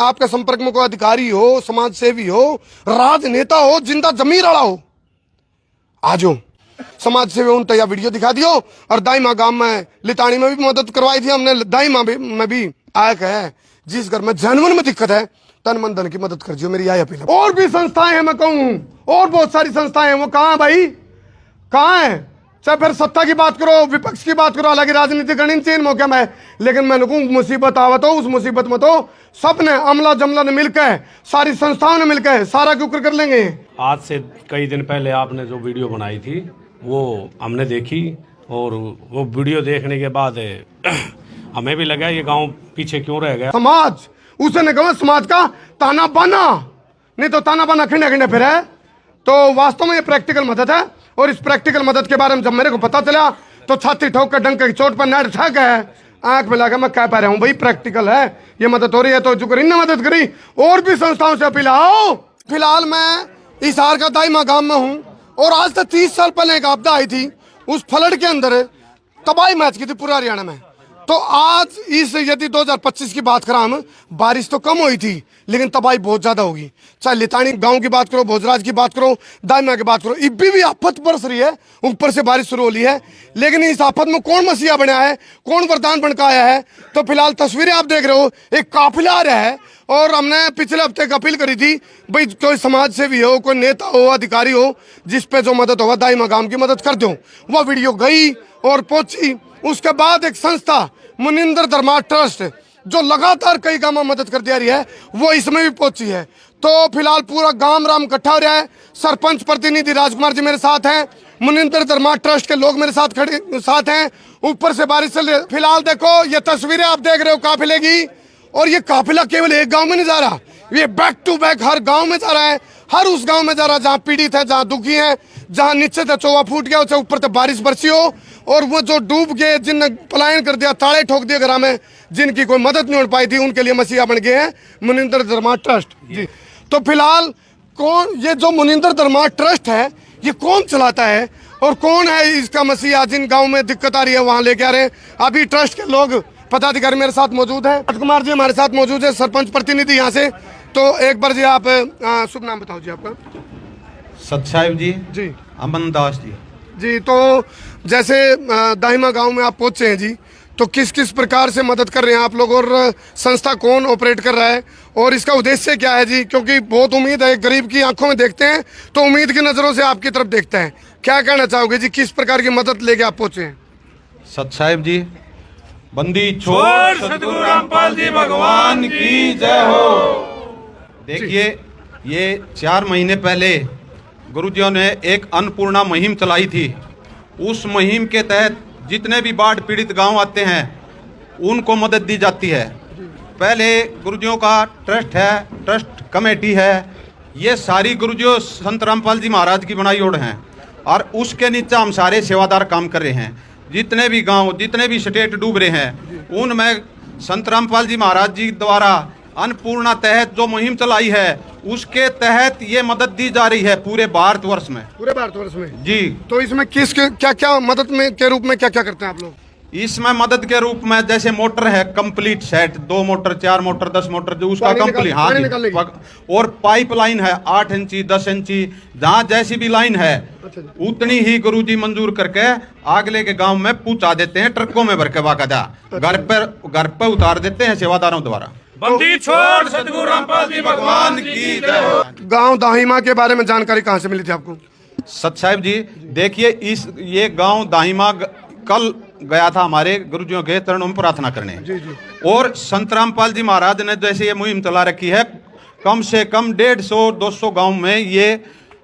आपके संपर्क में कोई अधिकारी हो, समाज सेवी हो, राजनेता हो, जिंदा जमीर वाला हो, आ जाओ। समाज सेवी उन तैयार वीडियो दिखा दियो। और दाईमा गांव में लितानी में भी मदद करवाई थी हमने, दाईमा में भी आया है। जिस घर में जानवर में दिक्कत है, तन मन धन की मदद कर दियो, मेरी यही अपील है। और भी संस्थाएं हैं, मैं कहूँ और बहुत सारी संस्थाएं हैं, वो कहाँ है भाई, कहाँ है? चाहे फिर सत्ता की बात करो, विपक्ष की बात करो, हालांकि राजनीति गणित चीन मौके में, लेकिन मैं कहूँ मुसीबत आवत हो, उस मुसीबत में तो सबने अमला जमला ने मिलकर, सारी संस्थाओं ने मिलकर सारा के ऊपर कर लेंगे। आज से कई दिन पहले आपने जो वीडियो बनाई थी वो हमने देखी, और वो वीडियो देखने के बाद हमें भी लगा ये गांव पीछे क्यों रह गया। समाज उसे ने कहा समाज का ताना बाना, नहीं तो ताना बाना खिंडे खिंडे फिर है। तो वास्तव में ये प्रैक्टिकल मदद है, और इस प्रैक्टिकल मदद के बारे में जब मेरे को पता चला तो छाती ठोक कर डंक की चोट पर नेट ठक है, आंख में लगा मैं कह पा रहा हूँ भाई प्रैक्टिकल है, ये मदद हो रही है। तो जो करी ने मदद करी, और भी संस्थाओं से अपील आओ। फिलहाल मैं हिसार का दाईमा गांव में हूँ, और आज से 30 साल पहले एक आपदा आई थी, उस फ्लड के अंदर तबाही मैच की थी पूरा हरियाणा में। तो आज इस यदि 2025 की बात करा हम, बारिश तो कम हुई थी लेकिन तबाही बहुत ज्यादा होगी। चाहे लितानी गांव की बात करो, भोजराज की बात करो, दाईमा की बात करो, इब्बी भी आफत बरस रही है, ऊपर से बारिश शुरू हो रही है। लेकिन इस आफत में कौन मसीहा बना है, कौन वरदान बन के आया है? तो फिलहाल तस्वीरें आप देख रहे हो, एक काफिला आ रहा है। और हमने पिछले हफ्ते एक अपील करी थी, भाई कोई समाज सेवी हो, कोई नेता हो, अधिकारी हो, जिस पे जो मदद होगा दाईमा गांव की मदद कर दो। वो वीडियो गई और पहुंची। उसके बाद एक संस्था मुनिंदर धर्मा ट्रस्ट, जो लगातार कई गांव में मदद कर दे रही है, वो इसमें भी पहुंची है। तो फिलहाल पूरा गांव राम इकट्ठा हो रहा है। सरपंच प्रतिनिधि राजकुमार जी मेरे साथ हैं, मुनिंदर धर्मा ट्रस्ट के लोग मेरे साथ हैं। ऊपर से बारिश चल रही है। फिलहाल देखो ये तस्वीरें आप देख रहे हो काफिले की, और ये काफिला केवल एक गांव में नहीं जा रहा, ये बैक टू बैक हर गांव में जा रहा है। हर उस गांव में जा रहा है जहां पीड़ित है, जहां दुखी है, जहां नीचे से चौवा फूट गया, उसे ऊपर से बारिश बरसी हो, और वो जो डूब गए, जिनने पलायन कर दिया, ताले ठोक दिए घर में, जिनकी कोई मदद नहीं हो पाई थी, उनके लिए मसीहा बन गए हैं मुनिंदर धर्मा ट्रस्ट जी। तो फिलहाल कौन ये जो मुनिंदर धर्मा ट्रस्ट है, ये कौन चलाता है और कौन है इसका मसीहा? जिन गाँव में दिक्कत आ रही है वहाँ लेके आ रहे हैं। अभी ट्रस्ट के लोग पदाधिकारी मेरे साथ मौजूद है, राजकुमार जी हमारे साथ मौजूद है, सरपंच प्रतिनिधि यहाँ से। तो एक बार जी आप शुभ नाम बताओ जी आपका। सतसाहिब जी, अमन दास जी। तो जैसे दाईमा गांव में आप पहुंचे हैं जी, तो किस किस प्रकार से मदद कर रहे हैं आप लोग, और संस्था कौन ऑपरेट कर रहा है, और इसका उद्देश्य क्या है जी? क्योंकि बहुत उम्मीद है, गरीब की आंखों में देखते हैं तो उम्मीद की नजरों से आपकी तरफ देखते हैं। क्या कहना चाहोगे जी, किस प्रकार की मदद लेके आप पहुंचे हैं? सतसाहिब जी, बंदी छोड़ सतगुरु रामपाल जी भगवान की जय हो। देखिए, ये 4 महीने पहले गुरुजियों ने एक अन्नपूर्णा मुहिम चलाई थी। उस मुहिम के तहत जितने भी बाढ़ पीड़ित गांव आते हैं उनको मदद दी जाती है। पहले गुरुजियों का ट्रस्ट है, ट्रस्ट कमेटी है, ये सारी गुरुजियों संत रामपाल जी महाराज की बनाई ओर हैं, और उसके नीचे हम सारे सेवादार काम कर रहे हैं। जितने भी गांव, जितने भी स्टेट डूब रहे हैं, उनमें संत रामपाल जी महाराज जी द्वारा अन्नपूर्णा तहत जो मुहिम चलाई है, उसके तहत ये मदद दी जा रही है पूरे भारतवर्ष में। पूरे भारतवर्ष में जी। तो इसमें किस क्या क्या मदद में के रूप में क्या क्या करते हैं आप लोग? इसमें मदद के रूप में जैसे मोटर है complete set, 2 motor, 4 motor, 10 motor, जो उसका कंप्लीट, हाँ, और पाइप लाइन है 8 इंची 10 इंची, जहाँ जैसी भी लाइन है उतनी ही गुरुजी मंजूर करके अगले के गांव में पहुंचा देते हैं, ट्रकों में भर के बाकायदा घर पर उतार देते हैं सेवादारों द्वारा। बंदी छोड़ सतगुरु रामपाल जी भगवान की जय हो। गांव दाहिमा के बारे में जानकारी कहाँ से मिली थी आपको? सतसाहिब जी, देखिए ये गांव दाहिमा कल गया था हमारे गुरुजियों के चरणों में प्रार्थना करने जी। और संत रामपाल जी महाराज ने जैसे ये मुहिम चला रखी है, कम से कम 150-200 गांव में ये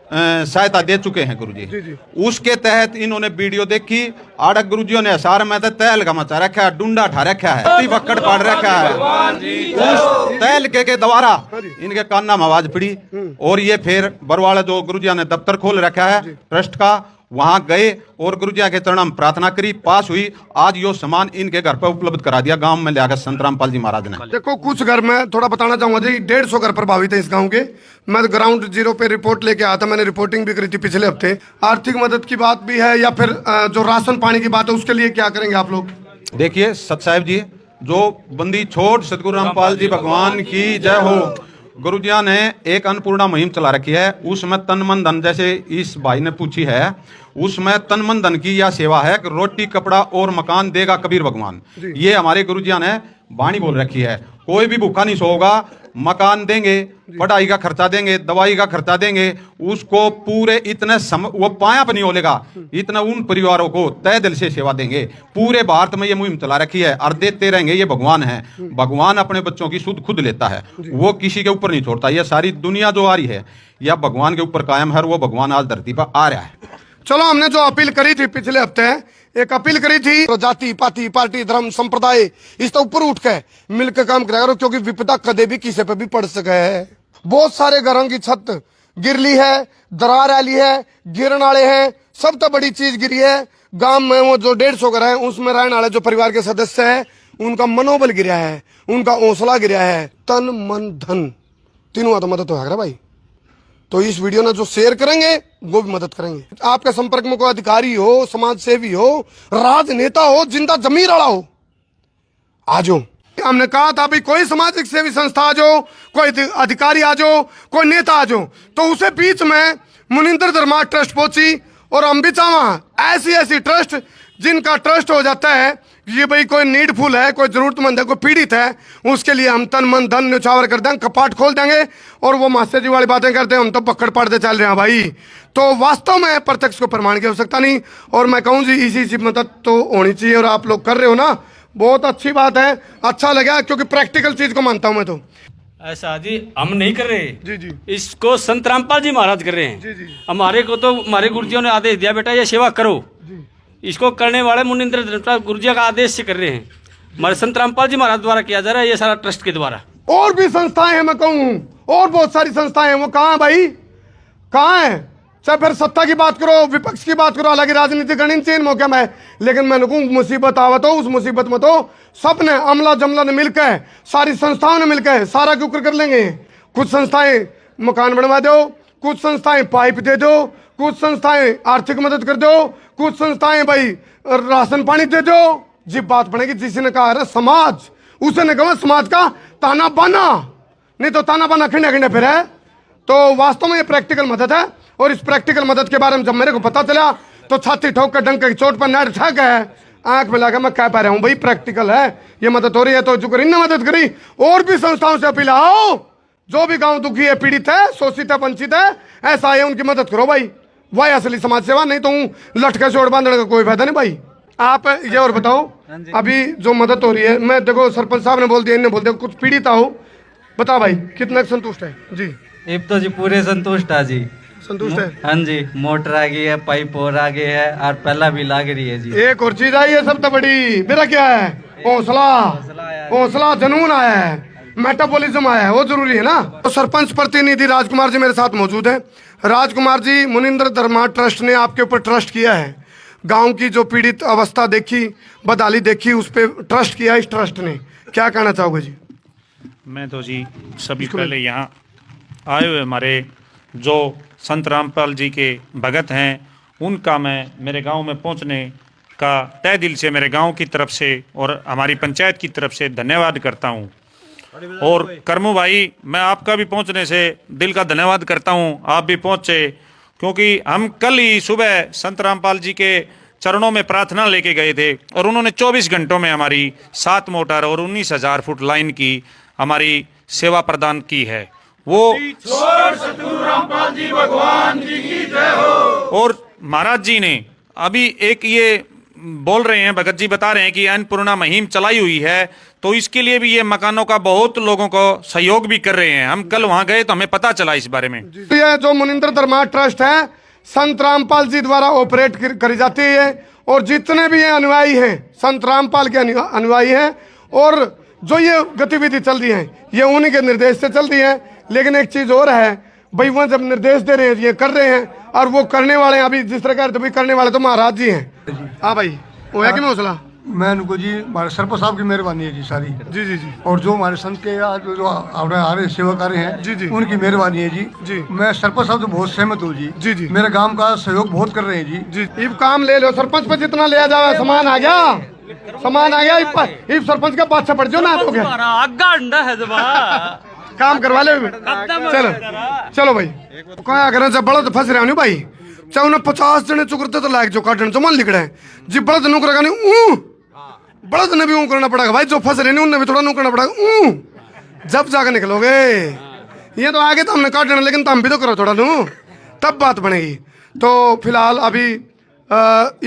सहायता दे चुके हैं गुरुजी। उसके तहत इन्होंने वीडियो देखी, आड़क गुरुजियों ने सार में तो तैल का मचा रखा है, डूंडा ठा रखा है, वक्कड़ पाड़ रखा है। उस तैल के द्वारा इनके कान्ना में आवाज पड़ी, और ये फिर बरवाड़ा जो गुरुजिया ने दफ्तर खोल रखा है ट्रस्ट का, वहां गए और गुरुजिया के चरणों में प्रार्थना करी, पास हुई। आज यो सामान इनके घर पर उपलब्ध करा दिया गांव में लेकर संत रामपाल जी महाराज ने। देखो, कुछ घर में थोड़ा बताना चाहूंगा जी, 150 घर प्रभावित है इस गांव के। मैं ग्राउंड जीरो पे रिपोर्ट लेके आया था, मैंने रिपोर्टिंग भी करी थी पिछले हफ्ते। आर्थिक मदद की बात भी है, या फिर जो राशन पानी की बात है, उसके लिए क्या करेंगे आप लोग? देखिए सत साहिब जी, जो बंदी छोड़ सतगुरु रामपाल जी भगवान की जय हो। गुरु जी ने एक अन्नपूर्णा मुहिम चला रखी है, उसमें तन मन धन, जैसे इस भाई ने पूछी है, उसमें तन मन धन की यह सेवा है कि रोटी कपड़ा और मकान देगा कबीर भगवान। ये हमारे गुरु जी ने वाणी बोल रखी है। कोई भी भूखा नहीं सोगा, मकान देंगे, पढ़ाई का खर्चा देंगे, दवाई का खर्चा देंगे, उसको पूरे इतने वो पाया पर नहीं होलेगा, इतना उन परिवारों को तय दिल से सेवा देंगे। पूरे भारत में ये मुहिम चला रखी है और देते रहेंगे। ये भगवान है, भगवान अपने बच्चों की सुध खुद लेता है, वो किसी के ऊपर नहीं छोड़ता। ये सारी दुनिया जो आ रही है यह भगवान के ऊपर कायम है, और वो भगवान आज धरती पर आ रहा है। चलो, हमने जो अपील करी थी पिछले हफ्ते, एक अपील करी थी, तो जाति पाति पार्टी धर्म संप्रदाय इसके ऊपर उठ के मिलकर काम करेगा, क्योंकि विपदा कदे भी किसी पे भी पड़ सके है। बहुत सारे घरों की छत गिरली है, दरार आली है, गिरन वाले हैं, सब तो बड़ी चीज गिरी है। गांव में वो जो 150 घर है उसमें रहने वाले जो परिवार के सदस्य है उनका मनोबल गिरा है, उनका हौसला गिरा है, तन मन धन तीनों तो मदद होगा भाई। तो इस वीडियो ने जो शेयर करेंगे वो भी मदद करेंगे। आपके संपर्क में कोई अधिकारी हो, समाज सेवी हो, राजनेता हो, जिंदा जमीर वाला हो, आ जाओ। हमने कहा था भाई कोई सामाजिक सेवी संस्था आ जाओ, कोई अधिकारी आ जाओ, कोई नेता आ जाओ, तो उसे बीच में मुनिंदर धर्मा ट्रस्ट पहुंची, और हम भी चाहवा ऐसी ट्रस्ट जिनका ट्रस्ट हो जाता है ये भाई कोई नीडफुल है, कोई जरूरतमंद है, कोई पीड़ित है, उसके लिए हम तन मन धन न्यौछावर कर देंगे, कपाट खोल देंगे, और वो मास्टर जी वाली बातें करते हैं हम तो पकड़ पड़ते चल रहे हैं भाई। तो वास्तव में प्रत्यक्ष को प्रमाण की आवश्यकता नहीं, और मैं कहूँ जी इसी मदद तो होनी चाहिए, और आप लोग कर रहे हो ना, बहुत अच्छी बात है, अच्छा लगा, क्योंकि प्रैक्टिकल चीज को मानता हूँ मैं। तो ऐसा जी हम नहीं कर रहे जी जी, इसको संत रामपाल जी महाराज कर रहे हैं जी जी, हमारे को तो हमारे गुरुजियों ने आदेश दिया बेटा ये सेवा करो, इसको करने वाले मुनिंद्र गुरुजी का आदेश से कर रहे हैं। हमारे संत रामपाल जी महाराज द्वारा किया जा रहा है ये सारा ट्रस्ट के द्वारा। और भी संस्थाएं हैं, मैं कहूँ और बहुत सारी संस्थाएं हैं, वो कहाँ है भाई, कहाँ है? चाहे फिर सत्ता की बात करो, विपक्ष की बात करो, हालांकि राजनीति करनी चाहिए मौके में, लेकिन मैं कहूँ मुसीबत आवत हो, उस मुसीबत में तो सबने अमला जमला ने मिलकर, सारी संस्थाओं ने मिलकर सारा के ऊपर कर लेंगे। कुछ संस्थाएं मकान बनवा दो, कुछ संस्थाएं पाइप दे दो, कुछ संस्थाएं आर्थिक मदद कर दो, कुछ संस्थाएं भाई राशन पानी दे दो। जी बात बनेगी, जिसने कहा है समाज, उसने कहा समाज का ताना बाना, नहीं तो ताना बाना खिंडे खिंडे फिर है। तो वास्तव में ये प्रैक्टिकल मदद है, और इस प्रैक्टिकल मदद के बारे में जब मेरे को पता चला तो छाती ठोक कर डंक की चोट पर नेट ठग है, आंख में लगा मैं कह पा रहा हूँ भाई प्रैक्टिकल है, ये मदद हो रही है। तो जो करीन ने मदद करी, और भी संस्थाओं से अपील, आओ जो भी गांव दुखी है, पीड़ित है, शोषित है, वंचित है, ऐसा है, उनकी मदद करो भाई, वही असली समाज सेवा, नहीं तो लटके चोट बांधने का कोई फायदा नहीं भाई। आप ये और बताओ, अभी जो मदद हो रही है, मैं देखो सरपंच साहब ने बोल दिया, इन्हें बोल दिया, कुछ पीड़ित हो, बताओ भाई कितना संतुष्ट है जी? अब तो जी पूरे संतुष्ट है जी, संतुष्ट है। हाँ जी, मोटर आ गई है, पाइप और आ गए है, और पहला भी लाग रही है जी। एक और चीज आई है सब तो बड़ी, मेरा क्या है, हौसला जुनून आया है, मेटाबॉलिज्म आया है, वो जरूरी है ना। तो सरपंच प्रतिनिधि राजकुमार जी मेरे साथ मौजूद है। राजकुमार जी, मुनिंद्र धर्मा ट्रस्ट ने आपके ऊपर ट्रस्ट किया है, गांव की जो पीड़ित अवस्था देखी, बदहाली देखी, उस पर ट्रस्ट किया इस ट्रस्ट ने, क्या कहना चाहोगे जी? मैं तो जी सभी पहले यहाँ आए हुए हमारे जो संत रामपाल जी के भगत हैं, उनका मैं मेरे गांव में पहुंचने का तय दिल से मेरे गांव की तरफ से और हमारी पंचायत की तरफ से धन्यवाद करता हूं। और करमू भाई, मैं आपका भी पहुंचने से दिल का धन्यवाद करता हूं, आप भी पहुंचे, क्योंकि हम कल ही सुबह संत रामपाल जी के चरणों में प्रार्थना लेके गए थे, और उन्होंने 24 घंटों में हमारी 7 मोटर और 19,000 फुट लाइन की हमारी सेवा प्रदान की है। वो सतगुरु रामपाल जी भगवान जी की जय हो। और महाराज जी ने अभी एक ये बोल रहे हैं, भगत जी बता रहे हैं कि अन्नपूर्णा मुहिम चलाई हुई है, तो इसके लिए भी ये मकानों का बहुत लोगों को सहयोग भी कर रहे हैं। हम कल वहां गए तो हमें पता चला इस बारे में। ये जो मुनिंद्र धर्मा ट्रस्ट है, संत रामपाल जी द्वारा ऑपरेट करी जाती है, और जितने भी ये अनुयायी हैं संत रामपाल के अनुयायी हैं, और जो ये गतिविधि चल रही है ये उन्हीं के निर्देश से चल रही है। लेकिन एक चीज और है भाई, वह जब निर्देश दे रहे हैं ये कर रहे हैं, और वो करने वाले हैं, अभी जिस तरह का भाई करने वाले तो महाराज जी हैं। हाँ भाई, वो है कि मैं हौसला मैं उनको जी, हमारे सरपंच साहब की मेहरबानी है जी सारी। जी जी जी। और जो हमारे संत के जो आ रहे सेवा कर रहे हैं जी जी, उनकी मेहरबानी है जी। जी, मैं सरपंच साहब से बहुत सहमत हूँ जी। जी जी, मेरे गांव का सहयोग बहुत कर रहे हैं जी। जी, ये काम ले लो, सरपंच पर जितना लिया जाए सामान आ गया, सामान आ गया इस सरपंच का बादशाह पड़ जाओ ना तो क्या आगा अंडा है काम करवा ले चलो चलो भाई क्या करें जब बड़ा तो फंस रहे हो नहीं भाई चाहे उन्हें 50 जने चुकरते तो लायक जो काटने तो मन लिखड़ा है जी बड़ा तो नौकर नहीं बड़ा तो भी ऊँ करना पड़ेगा भाई जो फंस रहे नहीं उन्हें भी थोड़ा नू करना पड़ेगा जब जाकर निकलोगे ये तो आगे तो हमने काट लेना लेकिन तुम भी तो करो थोड़ा नू तब बात बनेगी। तो फिलहाल अभी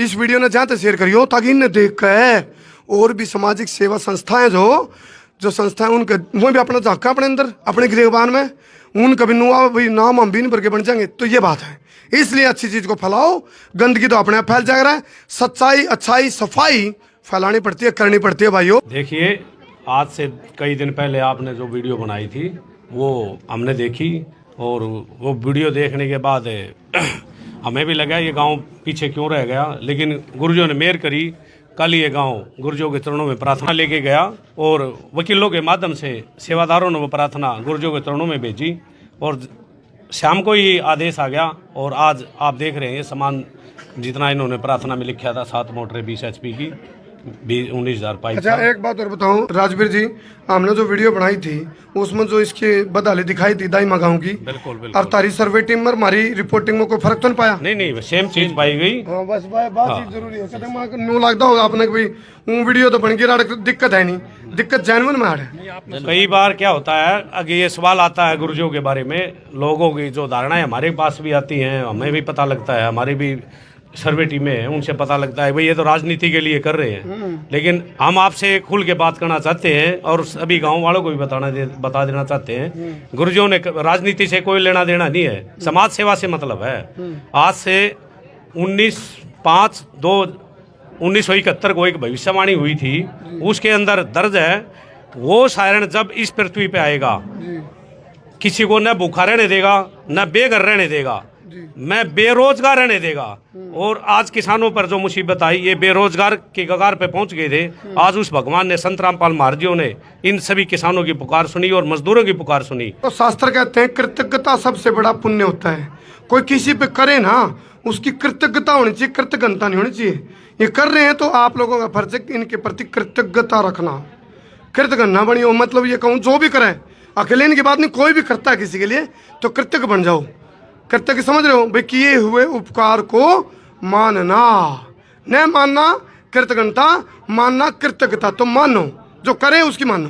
इस वीडियो ने जहाँ तक शेयर करियो ताकि इन्हें देख कर और भी सामाजिक सेवा संस्थाएं जो संस्थाएं उनके वो भी अपना झाँका अपने अंदर अपने गिरबान में उनका भी नुआ भाई नाम हम भी नहीं भर के बन जाएंगे। तो ये बात है, इसलिए अच्छी चीज़ को फैलाओ, गंदगी तो अपने आप फैल जा रहा है। सच्चाई अच्छाई सफाई फैलानी पड़ती है, करनी पड़ती है भाइयों। देखिए आज से कई दिन पहले आपने जो वीडियो बनाई थी वो हमने देखी और वो वीडियो देखने के बाद हमें भी लगा ये गांव पीछे क्यों रह गया, लेकिन गुरुजों ने मेहर करी। कल ये गांव गुरुजों के चरणों में प्रार्थना लेके गया और वकीलों के माध्यम से सेवादारों ने वो प्रार्थना गुरुजों के चरणों में भेजी और शाम को ही आदेश आ गया। और आज आप देख रहे हैं ये सामान जितना इन्होंने प्रार्थना में लिखा था 7 मोटरें 20 HP की 19,000 पाइप। अच्छा एक बात और बताऊं राजवीर जी, हमने जो वीडियो बनाई थी उसमें जो इसकी बदहाली दिखाई थी दाई गाँव की, बिल्कुल और तारी सर्वे टीम में हमारी रिपोर्टिंग में कोई फर्क तो नहीं पाया? नहीं सेम चीज पाई गई। हाँ बस बात चीज जरूरी है। कदम न्यू लगता होगा आपने कि भाई वीडियो तो बन गई, दिक्कत है नहीं, दिक्कत जेन्युइन में आ रहा है। कई बार क्या होता है अगर ये सवाल आता है गुरुजों के बारे में, लोगों की जो धारणाएं हमारे पास भी आती हैं, हमें भी पता लगता है, हमारी भी सर्वे टीमें हैं उनसे पता लगता है भाई ये तो राजनीति के लिए कर रहे हैं, लेकिन हम आपसे खुल के बात करना चाहते हैं और सभी गांव वालों को भी बता देना चाहते हैं गुरुजों ने राजनीति से कोई लेना देना नहीं है, समाज सेवा से मतलब है। आज से 1971 को एक भविष्यवाणी हुई थी, उसके अंदर दर्ज है वो सायरन जब इस पृथ्वी पे आएगा किसी को न भूखा रहने देगा न बेघर रहने देगा, मैं बेरोजगार रहने देगा। और आज किसानों पर जो मुसीबत आई ये बेरोजगार के कगार पे पहुंच गए थे। आज उस भगवान ने संत रामपाल महाराजियों ने इन सभी किसानों की पुकार सुनी और मजदूरों की पुकार सुनी। तो शास्त्र कहते हैं कृतज्ञता सबसे बड़ा पुण्य होता है। कोई किसी पे करे ना उसकी कृतज्ञता होनी चाहिए, कृतज्ञता नहीं होनी चाहिए। ये कर रहे हैं तो आप लोगों का फर्ज है इनके प्रति कृतज्ञता रखना, कृतज्ञ बनी हो। मतलब ये कहूँ जो भी करे अकेले की बात नहीं, कोई भी करता है किसी के लिए तो कृतज्ञ बन जाओ। कृतज्ञ समझ रहे हो भाई, किए हुए उपकार को मानना, न मानना कृतज्ञता, मानना कृतज्ञता। तो मानो जो करे उसकी मानो।